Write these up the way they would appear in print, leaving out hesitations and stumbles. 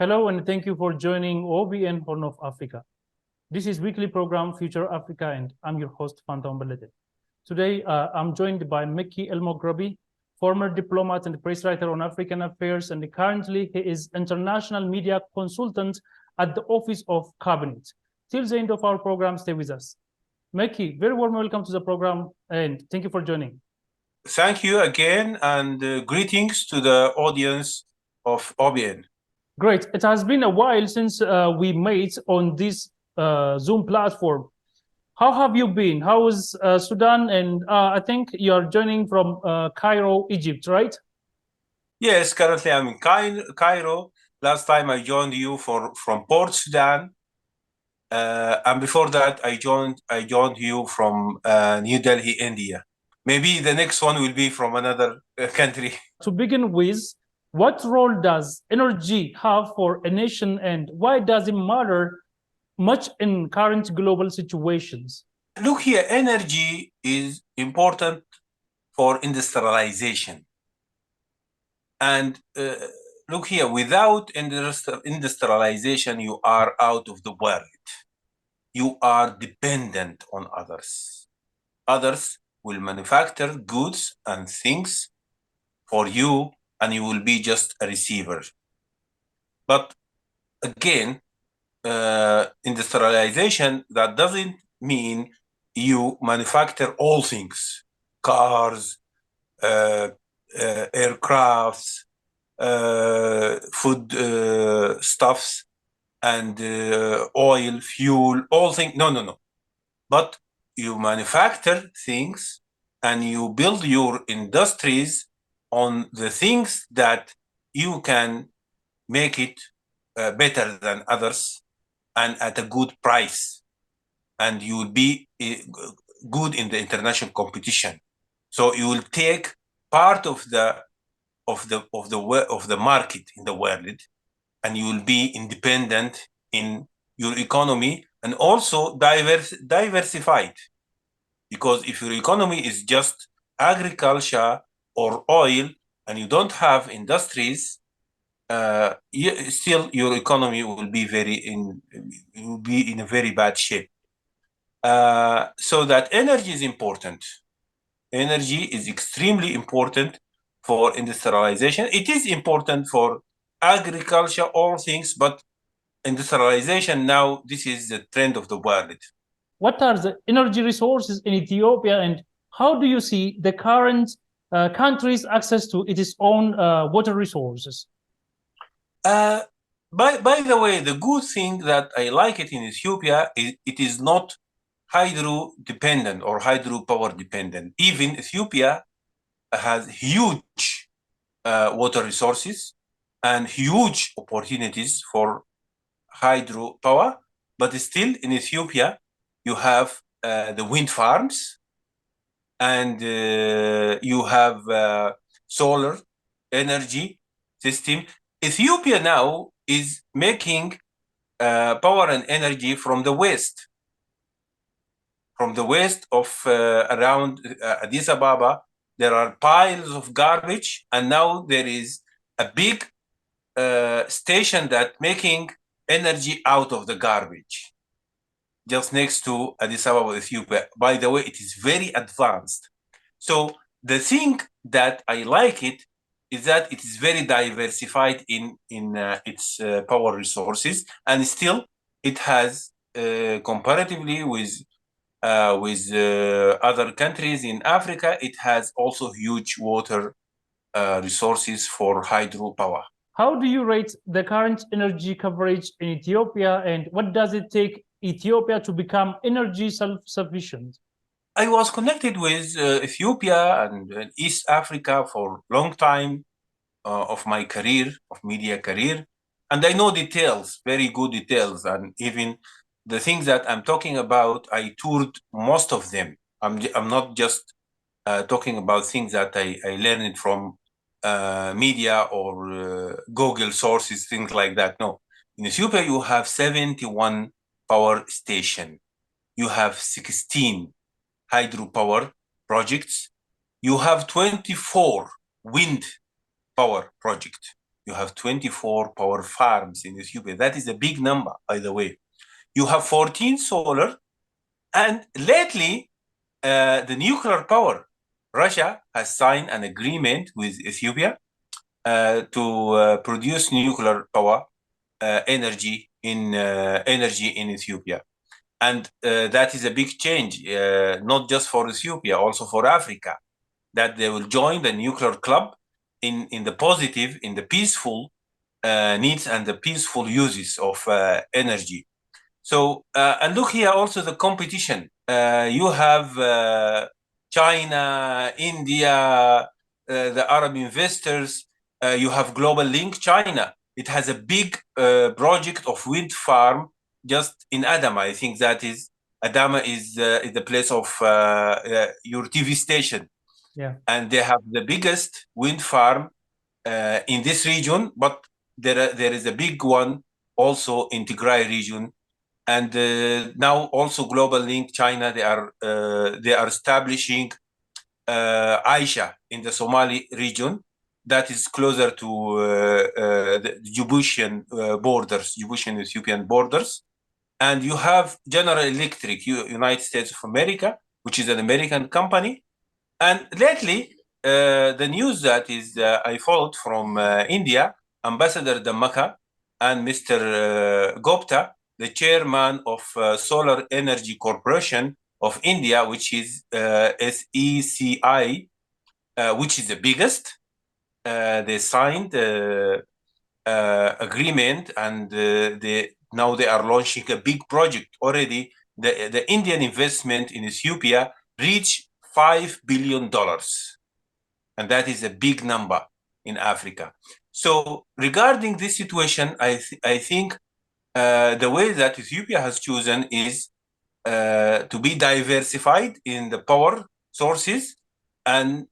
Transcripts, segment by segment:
Hello, and thank you for joining OBN Horn of Africa. This is weekly program Future Africa, and I'm your host, Phantom Belete. Today, I'm joined by Mekki Elmograbi, former diplomat and press writer on African affairs, and currently he is international media consultant at the Office of Cabinet. Till the end of our program, stay with us. Mekki, very warm welcome to the program, and thank you for joining. Thank you again, and greetings to the audience of OBN. Great. It has been a while since we met on this Zoom platform. How have you been? How is Sudan? And I think you are joining from Cairo, Egypt, right? Yes, currently I'm in Cairo. Last time I joined you from Port Sudan, and before that I joined you from New Delhi, India. Maybe the next one will be from another country. To begin with, what role does energy have for a nation, and why does it matter much in current global situations? Look here, energy is important for industrialization. And look here, without industrialization, you are out of the world. You are dependent on others. Others will manufacture goods and things for you, and you will be just a receiver. But again, industrialization, that doesn't mean you manufacture all things, cars, aircrafts, food stuffs, and oil, fuel, all things. No. But you manufacture things and you build your industries on the things that you can make it better than others and at a good price, and you will be good in the international competition. So you will take part of the market in the world, and you will be independent in your economy and also diversified. Because if your economy is just agriculture or oil and you don't have industries, still your economy will be in a very bad shape. So that energy is important. Energy is extremely important for industrialization. It is important for agriculture, all things, but industrialization now, this is the trend of the world. What are the energy resources in Ethiopia, and how do you see the current country's access to its own water resources? By the way, the good thing that I like it in Ethiopia is it is not hydro dependent or hydropower dependent. Even Ethiopia has huge water resources and huge opportunities for hydropower, but still in Ethiopia you have the wind farms, and you have solar energy system. Ethiopia now is making power and energy from the west of around Addis Ababa. There are piles of garbage, and now there is a big station that making energy out of the garbage just next to Addis Ababa, Ethiopia. By the way, it is very advanced. So the thing that I like it is that it is very diversified in its power resources, and still it has comparatively with other countries in Africa, it has also huge water resources for hydropower. How do you rate the current energy coverage in Ethiopia, and what does it take Ethiopia to become energy self-sufficient? I was connected with Ethiopia and East Africa for a long time of my career, of media career, and I know details, very good details, and even the things that I'm talking about, I toured most of them. I'm not just talking about things that I learned from media or Google sources, things like that. No, in Ethiopia you have 71 power station, you have 16 hydropower projects, you have 24 wind power projects. You have 24 power farms in Ethiopia. That is a big number, by the way. You have 14 solar, and lately, the nuclear power. Russia has signed an agreement with Ethiopia to produce nuclear power energy in Ethiopia. And that is a big change, not just for Ethiopia, also for Africa, that they will join the nuclear club in the positive, in the peaceful needs and the peaceful uses of energy. So, and look here also the competition. You have China, India, the Arab investors. You have Global Link China. It has a big project of wind farm just in Adama. I think that is Adama is the place of your TV station. Yeah. And they have the biggest wind farm in this region, but there is a big one also in Tigray region. And now also Global Link China, they are establishing Aisha in the Somali region that is closer to the Djiboutian borders, Djiboutian Ethiopian borders. And you have General Electric, United States of America, which is an American company. And lately, the news that is I followed from India, Ambassador Dhammaka and Mr. Gupta, the chairman of Solar Energy Corporation of India, which is SECI, which is the biggest. They signed agreement, and now they are launching a big project already. The Indian investment in Ethiopia reached $5 billion. And that is a big number in Africa. So regarding this situation, I think the way that Ethiopia has chosen is to be diversified in the power sources and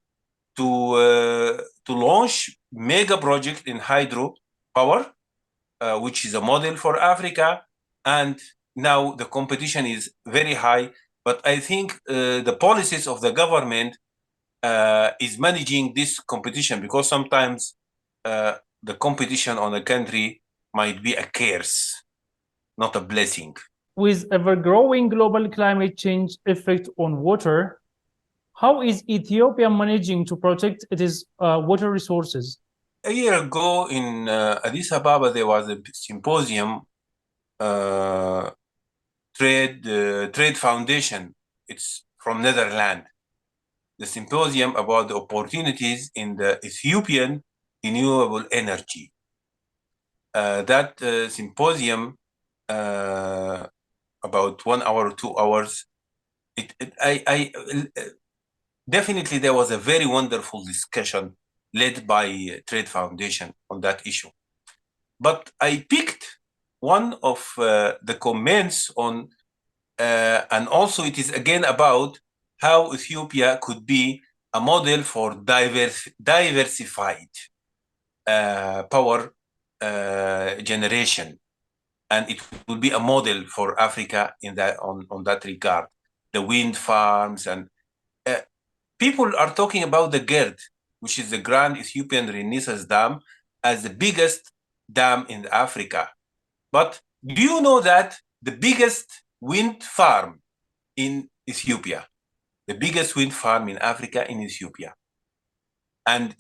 to launch mega project in hydro power, which is a model for Africa. And now the competition is very high. But I think the policies of the government is managing this competition, because sometimes the competition on a country might be a curse, not a blessing. With ever-growing global climate change effect on water, how is Ethiopia managing to protect its water resources? A year ago in Addis Ababa, there was a symposium, trade foundation. It's from Netherlands. The symposium about the opportunities in the Ethiopian renewable energy. That symposium, about 1 hour or 2 hours, definitely there was a very wonderful discussion led by Trade Foundation on that issue. But I picked one of the comments on, and also it is again about how Ethiopia could be a model for diversified power generation, and it will be a model for Africa in that on that regard. The wind farms, and people are talking about the GERD, which is the Grand Ethiopian Renaissance Dam, as the biggest dam in Africa. But do you know that the biggest wind farm in Ethiopia, the biggest wind farm in Africa in Ethiopia, and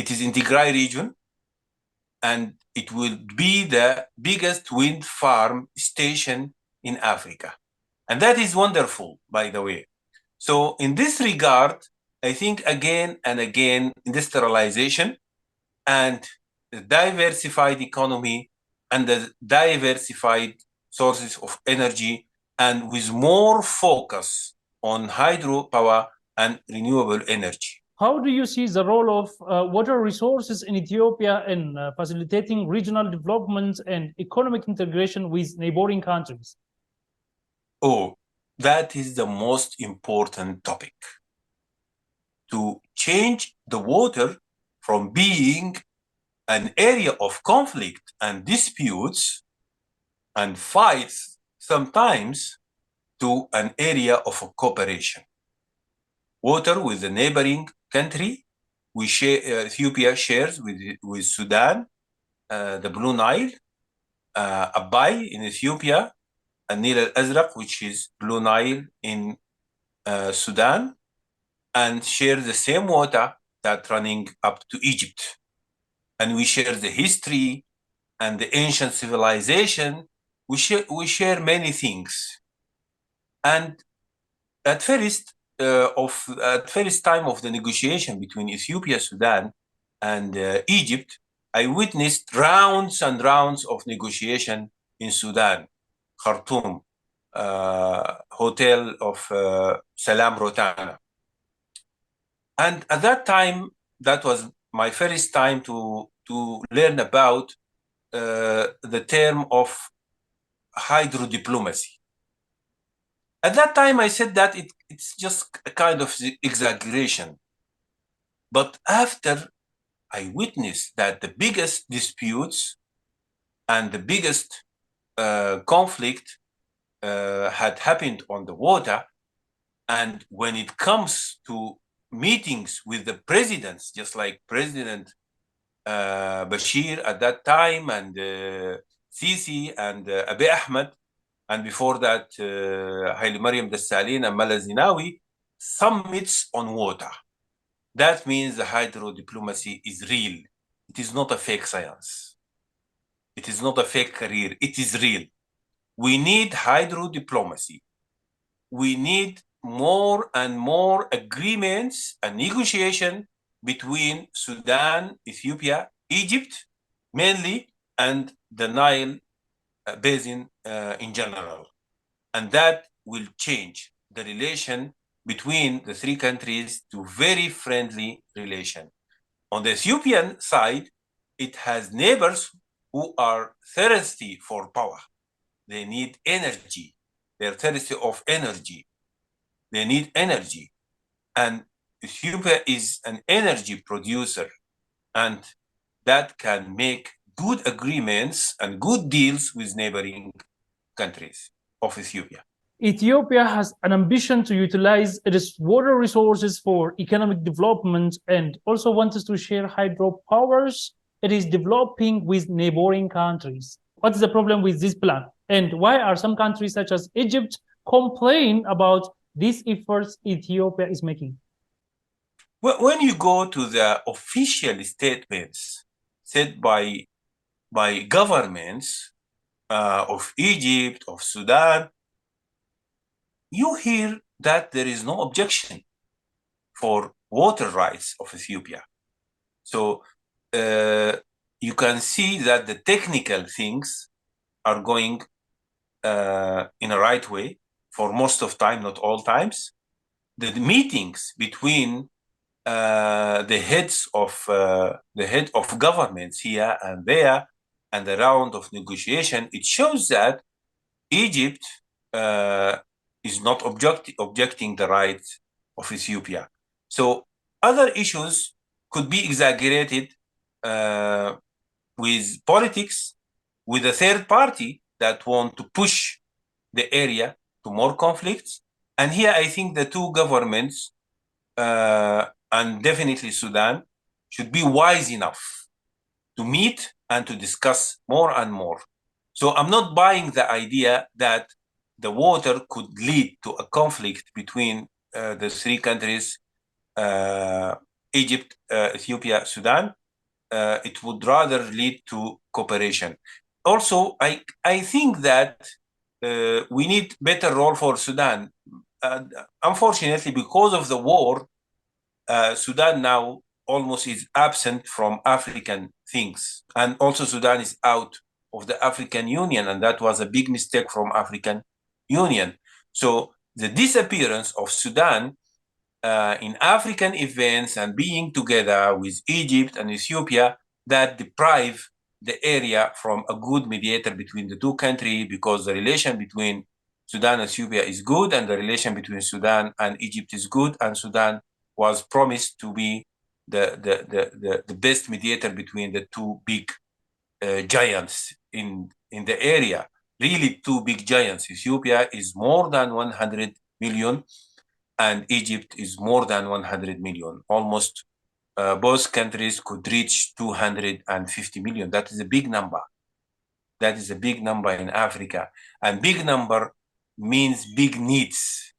it is in Tigray region, and it will be the biggest wind farm station in Africa. And that is wonderful, by the way. So in this regard, I think again and again, industrialization and the diversified economy and the diversified sources of energy, and with more focus on hydropower and renewable energy. How do you see the role of water resources in Ethiopia in facilitating regional development and economic integration with neighboring countries? Oh, that is the most important topic. To change the water from being an area of conflict and disputes and fights sometimes to an area of cooperation. Water with the neighboring country Ethiopia shares with Sudan the Blue Nile, Abai in Ethiopia, and Nil al-Azraq, which is Blue Nile in Sudan, and share the same water that running up to Egypt. And we share the history and the ancient civilization. We share many things. And at first time of the negotiation between Ethiopia, Sudan, and Egypt, I witnessed rounds and rounds of negotiation in Sudan, Khartoum, hotel of Salam Rotana. And at that time, that was my first time to learn about the term of hydro diplomacy. At that time, I said that it's just a kind of exaggeration. But after I witnessed that the biggest disputes and the biggest conflict had happened on the water, and when it comes to meetings with the presidents, just like President Bashir at that time, and Sisi and Abiy Ahmed, and before that Haile Mariam Desalegn and Mala Zenawi, summits on water. That means the hydro diplomacy is real. It is not a fake science. It is not a fake career. It is real. We need hydro diplomacy. We need more and more agreements and negotiation between Sudan, Ethiopia, Egypt, mainly, and the Nile basin in general. And that will change the relation between the three countries to very friendly relation. On the Ethiopian side, it has neighbors who are thirsty for power. They need energy. They're thirsty of energy. They need energy. And Ethiopia is an energy producer, and that can make good agreements and good deals with neighboring countries of Ethiopia. Ethiopia has an ambition to utilize its water resources for economic development and also wants to share hydropowers it is developing with neighboring countries. What is the problem with this plan? And why are some countries such as Egypt complain about these efforts Ethiopia is making? When you go to the official statements said by governments of Egypt, of Sudan, you hear that there is no objection for water rights of Ethiopia. So you can see that the technical things are going in a right way for most of time, not all times. The meetings between the head of governments here and there, and the round of negotiation, it shows that Egypt is not objecting the rights of Ethiopia. So other issues could be exaggerated with politics, with a third party that want to push the area to more conflicts. And here I think the two governments, and definitely Sudan, should be wise enough to meet and to discuss more and more. So I'm not buying the idea that the water could lead to a conflict between the three countries, Egypt, Ethiopia, Sudan. It would rather lead to cooperation. Also, I think that we need better role for Sudan. Unfortunately, because of the war, Sudan now almost is absent from African things. And also Sudan is out of the African Union, and that was a big mistake from African Union. So the disappearance of Sudan in African events and being together with Egypt and Ethiopia, that deprive the area from a good mediator between the two countries, because the relation between Sudan and Ethiopia is good, and the relation between Sudan and Egypt is good, and Sudan was promised to be the best mediator between the two big giants in the area. Really two big giants. Ethiopia is more than 100 million, and Egypt is more than 100 million, almost both countries could reach 250 million. That is a big number. That is a big number in Africa. And big number means big needs.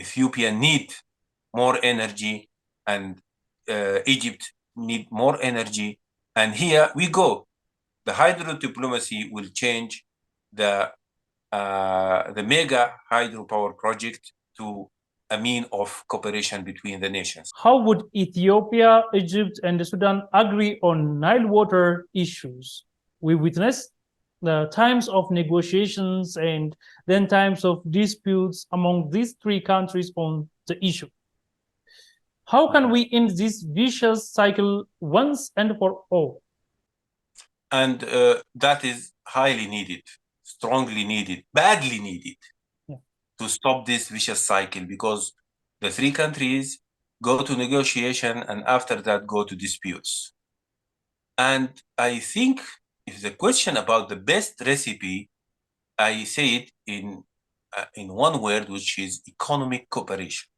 Ethiopia need more energy, and Egypt need more energy. And here we go. The hydro diplomacy will change the mega hydropower project to a mean of cooperation between the nations. How would Ethiopia, Egypt, and Sudan agree on Nile water issues? We witnessed the times of negotiations and then times of disputes among these three countries on the issue. How can we end this vicious cycle once and for all? And that is highly needed, strongly needed, badly needed, to stop this vicious cycle, because the three countries go to negotiation and after that go to disputes. And I think if the question about the best recipe, I say it in one word, which is economic cooperation.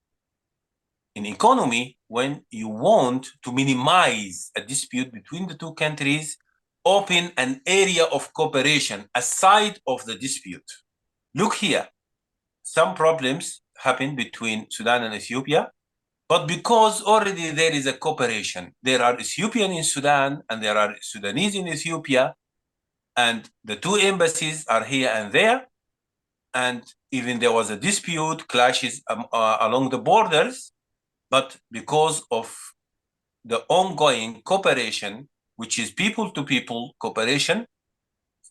In economy, when you want to minimize a dispute between the two countries, open an area of cooperation aside of the dispute. Look here, some problems happen between Sudan and Ethiopia, but because already there is a cooperation, there are Ethiopian in Sudan and there are Sudanese in Ethiopia, and the two embassies are here and there, and even there was a dispute, clashes along the borders, but because of the ongoing cooperation, which is people-to-people cooperation,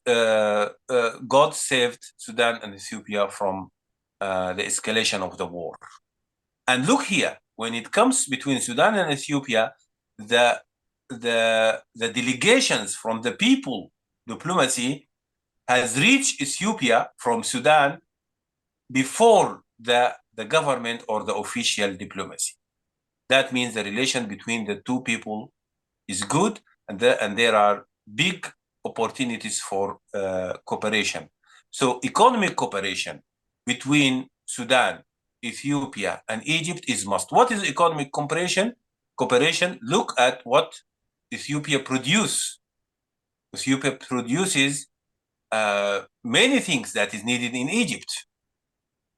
God saved Sudan and Ethiopia from the escalation of the war. And look here, when it comes between Sudan and Ethiopia, the delegations from the people diplomacy has reached Ethiopia from Sudan before the government or the official diplomacy. That means the relation between the two people is good, and there are big opportunities for cooperation. So economic cooperation between Sudan, Ethiopia, and Egypt is must. What is economic cooperation? Look at what Ethiopia produces. Ethiopia produces many things that is needed in Egypt.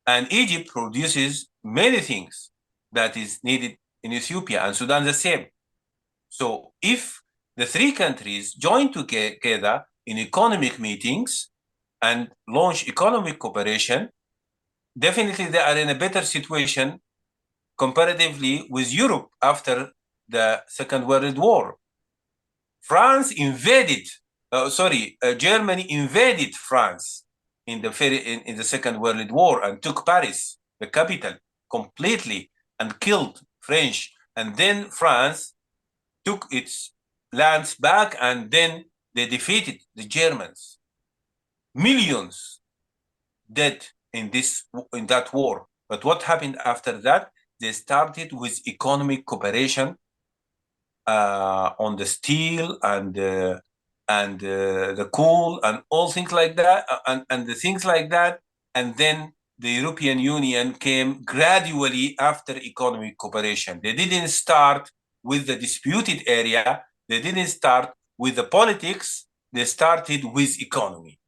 And Egypt produces many things that is needed in Ethiopia, and Sudan the same. So if the three countries join together in economic meetings and launch economic cooperation, definitely they are in a better situation comparatively with Europe after the Second World War. Germany invaded France in the Second World War and took Paris, the capital, completely, and killed French. And then France took its lands back, and then they defeated the Germans. Millions dead in that war. But what happened after that? They started with economic cooperation on the steel and the coal and all things like that, and the things like that. And then the European Union came gradually after economic cooperation. They didn't start with the disputed area. They didn't start with the politics. They started with economy,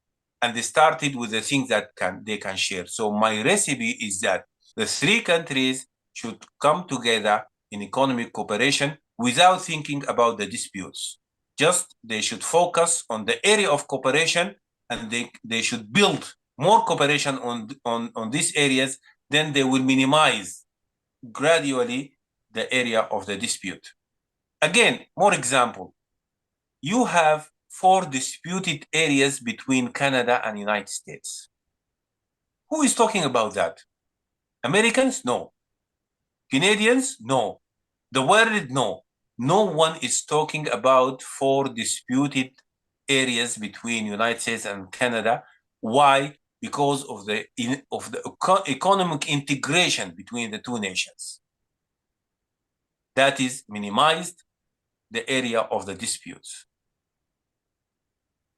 and they started with the things that they can share. So my recipe is that the three countries should come together in economic cooperation without thinking about the disputes. Just they should focus on the area of cooperation, and they should build more cooperation on these areas. Then they will minimize gradually the area of the dispute. Again, more example. You have 4 disputed areas between Canada and United States. Who is talking about that? Americans? No. Canadians? No. The world? No. No one is talking about 4 disputed areas between United States and Canada. Why? Because of the economic integration between the two nations. That is minimized the area of the disputes.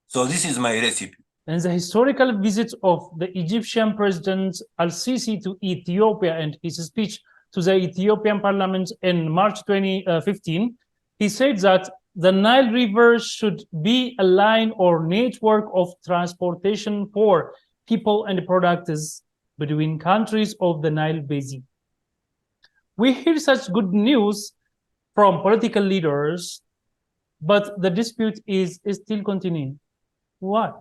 So this is my recipe. And the historical visit of the Egyptian President al-Sisi to Ethiopia and his speech to the Ethiopian parliament in March 2015, he said that the Nile River should be a line or network of transportation for people and products between countries of the Nile Basin. We hear such good news from political leaders, but the dispute is still continuing. Why?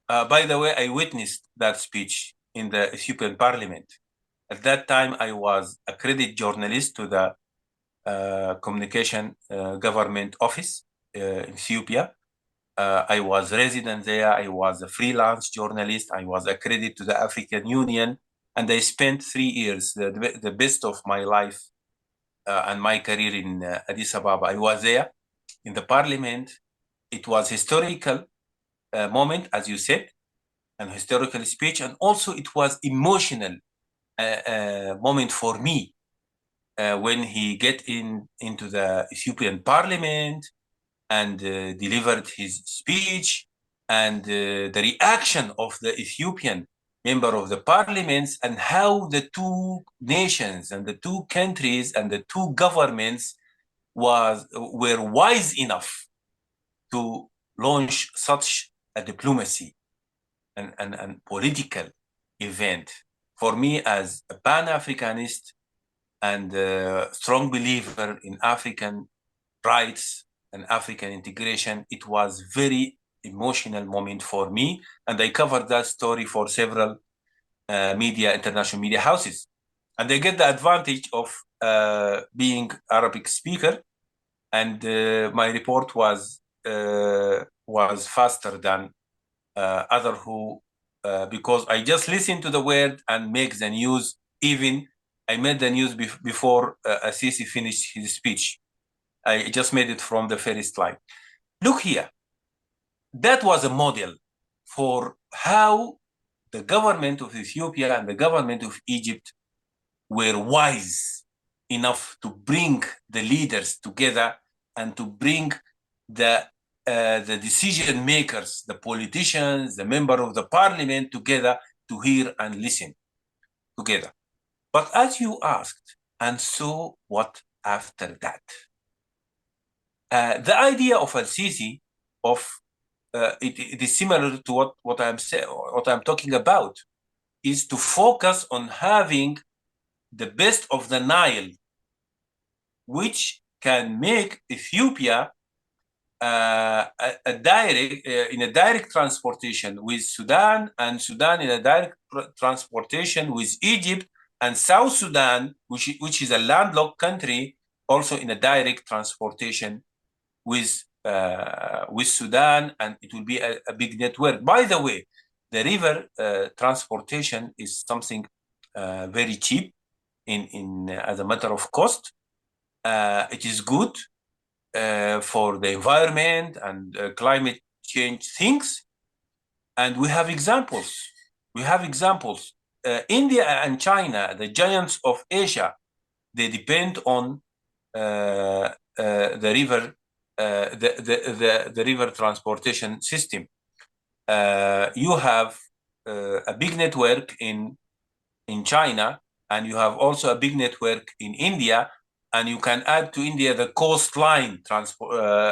By the way, I witnessed that speech in the Ethiopian parliament. At that time, I was a credit journalist to the communication government office in Ethiopia. I was resident there. I was a freelance journalist. I was accredited to the African Union. And I spent 3 years, the best of my life and my career in Addis Ababa. I was there in the parliament. It was historical moment, as you said, an historical speech. And also it was emotional moment for me when he get into the Ethiopian parliament and delivered his speech, and the reaction of the Ethiopian member of the parliaments, and how the two nations and the two countries and the two governments were wise enough to launch such a diplomacy and political event. For me, as a Pan-Africanist and a strong believer in African rights and African integration, it was very emotional moment for me. And I covered that story for several international media houses. And I get the advantage of being Arabic speaker. And my report was faster than other who, because I just listen to the word and make the news. Even I made the news before Assisi finished his speech. I just made it from the first line. Look here, that was a model for how the government of Ethiopia and the government of Egypt were wise enough to bring the leaders together and to bring the decision makers, the politicians, the member of the parliament together to hear and listen together. But as you asked, and so what after that? The idea of Al-Sisi, it is similar to what I'm talking about, is to focus on having the best of the Nile, which can make Ethiopia in a direct transportation with Sudan, and Sudan in a direct transportation with Egypt, and South Sudan, which is a landlocked country, also in a direct transportation with Sudan, and it will be a big network. By the way, the river transportation is something very cheap in as a matter of cost. It is good for the environment and climate change things. And we have examples. India and China, the giants of Asia, they depend on the river, the river transportation system. You have a big network in China, and you have also a big network in India, and you can add to India the coastline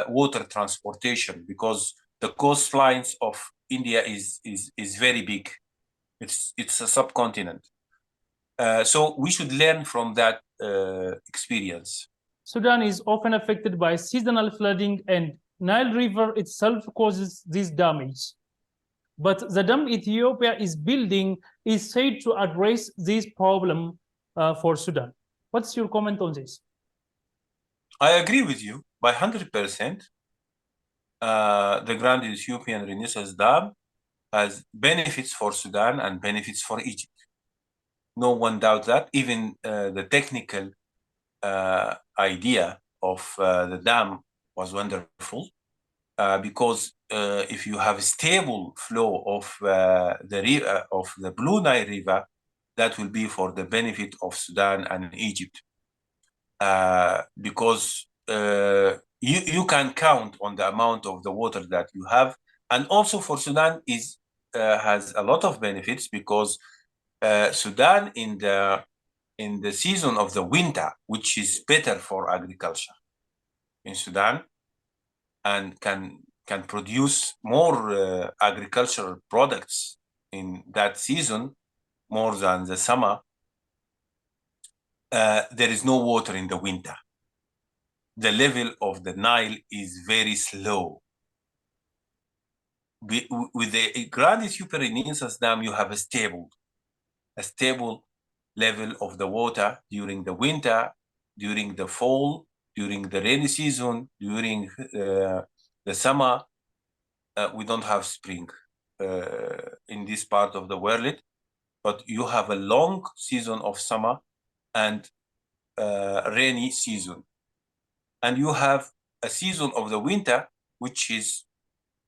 water transportation, because the coastlines of India is very big. It's a subcontinent. So we should learn from that experience. Sudan is often affected by seasonal flooding, and Nile River itself causes this damage. But the dam Ethiopia is building is said to address this problem for Sudan. What's your comment on this? I agree with you by 100%. The Grand Ethiopian Renaissance Dam has benefits for Sudan and benefits for Egypt. No one doubts that. Even the technical idea of the dam was wonderful, because if you have a stable flow of the Blue Nile River, that will be for the benefit of Sudan and Egypt, because you can count on the amount of the water that you have. And also for Sudan has a lot of benefits, because Sudan in the in the season of the winter, which is better for agriculture in Sudan, and can produce more agricultural products in that season more than the summer. There is no water in the winter. The level of the Nile is very slow. With the Grand Ethiopia Renaissance Dam, you have a stable level of the water during the winter, during the fall, during the rainy season, during the summer. We don't have spring in this part of the world, but you have a long season of summer and rainy season. And you have a season of the winter, which is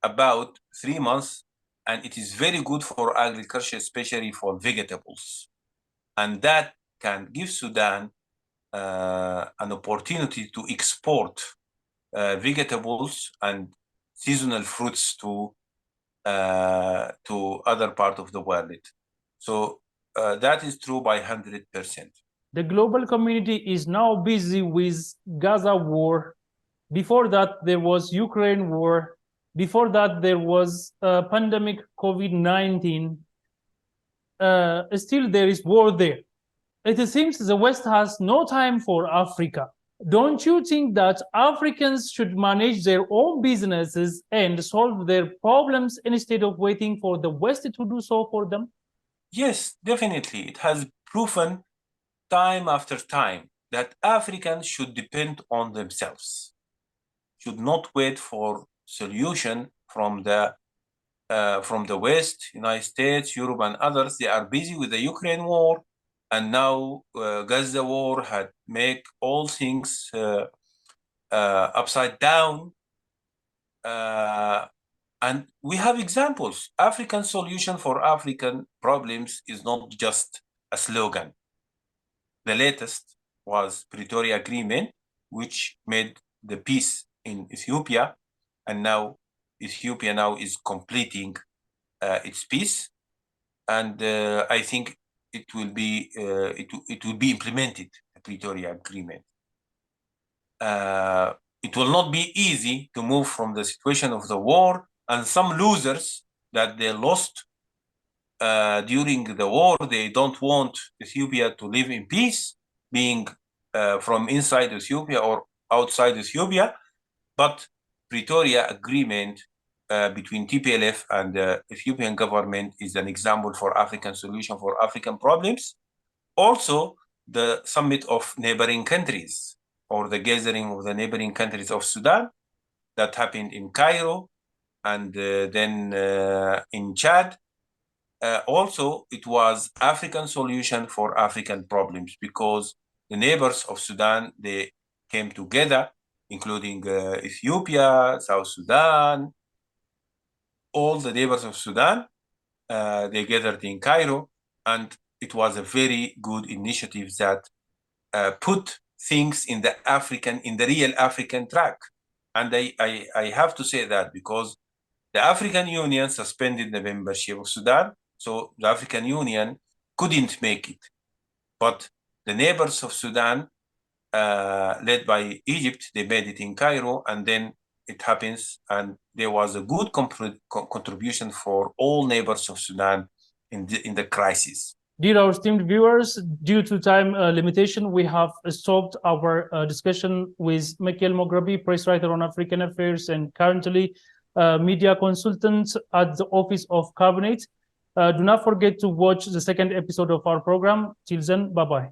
about 3 months, and it is very good for agriculture, especially for vegetables. And that can give Sudan an opportunity to export vegetables and seasonal fruits to other part of the world. So that is true by 100%. The global community is now busy with Gaza war. Before that, there was Ukraine war. Before that, there was pandemic COVID-19. Still, there is war there. It seems the West has no time for Africa. Don't you think that Africans should manage their own businesses and solve their problems instead of waiting for the West to do so for them? Yes, definitely. It has proven time after time that Africans should depend on themselves, should not wait for solution from the West, United States, Europe, and others. They are busy with the Ukraine war, and now Gaza war had make all things upside down. And we have examples. African solution for African problems is not just a slogan. The latest was Pretoria Agreement, which made the peace in Ethiopia, and now Ethiopia now is completing its peace, and I think it will be implemented. The Pretoria Agreement. It will not be easy to move from the situation of the war, and some losers that they lost during the war, they don't want Ethiopia to live in peace, being from inside Ethiopia or outside Ethiopia. But Pretoria Agreement between TPLF and the Ethiopian government is an example for African solution for African problems. Also, the summit of neighboring countries, or the gathering of the neighboring countries of Sudan, that happened in Cairo, and then in Chad. Also, it was African solution for African problems, because the neighbors of Sudan, they came together, including Ethiopia, South Sudan, all the neighbors of Sudan. They gathered in Cairo, and it was a very good initiative that put things in the real African track. And I have to say that because the African Union suspended the membership of Sudan, so the African Union couldn't make it. But the neighbors of Sudan, led by Egypt, they made it in Cairo, and then it happens, and there was a good contribution for all neighbors of Sudan in the crisis. Dear our esteemed viewers, due to time limitation, we have stopped our discussion with Mekki Elmograbi, press writer on African affairs and currently media consultant at the Office of Cabinet. Do not forget to watch the second episode of our program. Till then, bye-bye.